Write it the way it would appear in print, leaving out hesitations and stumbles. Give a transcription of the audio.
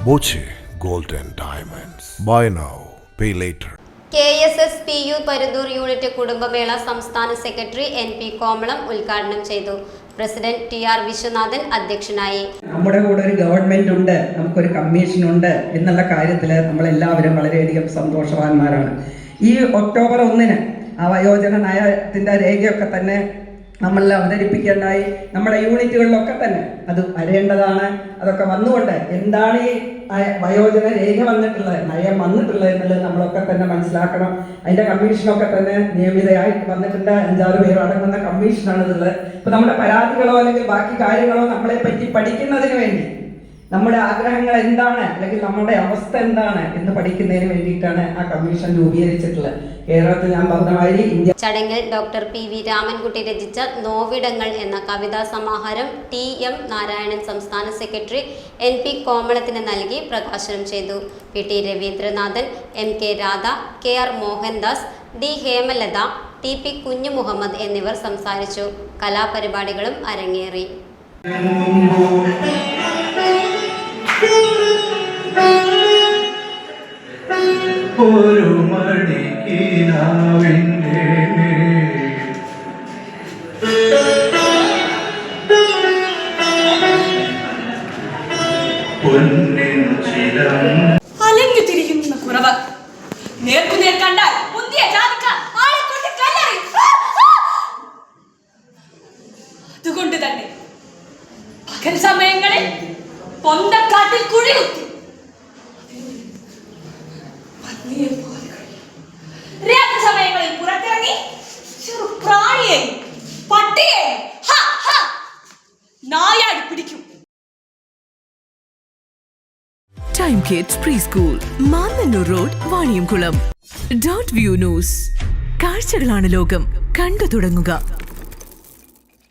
Boche Gold and Diamonds. Buy now, pay later. KSSPU Parunthur unit കുടുംബമേള സംസ്ഥാന secretary NP കോമളം ഉദ്ഘാടനം ചെയ്തു. പ്രസിഡന്റ് TR വിശ്വനാഥൻ അധ്യക്ഷനായി. നമ്മുടെ കൂടെ ഒരു ഗവൺമെന്റ് ഉണ്ട്, നമുക്കൊരു കമ്മീഷൻ ഉണ്ട് എന്നുള്ള കാര്യത്തിൽ നമ്മളെല്ലാവരും വളരെയധികം സന്തോഷവാന്മാരാണ്. ഈ ഒക്ടോബർ 1-ന് ആ വയോജന നയത്തിന്റെ രേഖയൊക്കെ തന്നെ നമ്മളിൽ അവതരിപ്പിക്കേണ്ടായി. നമ്മുടെ യൂണിറ്റുകളിലൊക്കെ തന്നെ അത് വരേണ്ടതാണ്. അതൊക്കെ വന്നുകൊണ്ട് എന്താണ് ഈ വയോജന രേഖ വന്നിട്ടുള്ളത്, നയം വന്നിട്ടുള്ളത് എന്നുള്ളത് നമ്മളൊക്കെ തന്നെ മനസ്സിലാക്കണം. അതിന്റെ കമ്മീഷനൊക്കെ തന്നെ നിയമിതമായിട്ട് വന്നിട്ടുണ്ട്. 5-6 പേര് അടങ്ങുന്ന കമ്മീഷനാണ് ഇതുള്ളത്. ഇപ്പൊ നമ്മുടെ പരാതികളോ അല്ലെങ്കിൽ ബാക്കി കാര്യങ്ങളോ നമ്മളെ പറ്റി പഠിക്കുന്നതിന് വേണ്ടി, നമ്മുടെ ആഗ്രഹങ്ങൾ എന്താണ് അല്ലെങ്കിൽ നമ്മുടെ അവസ്ഥ എന്താണ് എന്ന് പഠിക്കുന്നതിന് വേണ്ടിയിട്ടാണ് ആ കമ്മീഷൻ രൂപീകരിച്ചിട്ടുള്ളത്. കേരളത്തിൽ ഞാൻ പറഞ്ഞ മാതിരി ചടങ്ങിൽ ഡോക്ടർ PV രാമൻകുട്ടി രചിച്ച നോവിടങ്ങൾ എന്ന കവിതാ സമാഹാരം TM നാരായണൻ സംസ്ഥാന സെക്രട്ടറി NP കോമളത്തിന് നൽകി പ്രകാശനം ചെയ്തു. PT Ravindranathan, MK Radha, KR Mohandas, D Hemalatha, TP കുഞ്ഞു മുഹമ്മദ് എന്നിവർ സംസാരിച്ചു. കലാപരിപാടികളും അരങ്ങേറി. ഒരു മണിക്കിനാവിൻ്റെ പൊന്നിൻ ചിലം അലഞ്ഞു തിരിയുന്ന കുറവ് നേർക്കുനേർ കണ്ടാൽ മുന്തിയ ജാതിക്കാർ ആളെ കൊണ്ട് കല്ലെറി. അതുകൊണ്ട് തന്നെ പകൽ സമയങ്ങളിൽ പൊന്തക്കാട്ടിൽ കുഴികുത്തി രാത്രി സമയങ്ങളിൽ പുറത്തിറങ്ങി ചെറു പ്രാണിയെ പട്ടിയെ നായാടി പിടിക്കും. Time Kids Preschool, Mannannur road, Vaniyamkulam. .view News. കാഴ്ചകളാണ് ലോകം, കണ്ടു തുടങ്ങുക.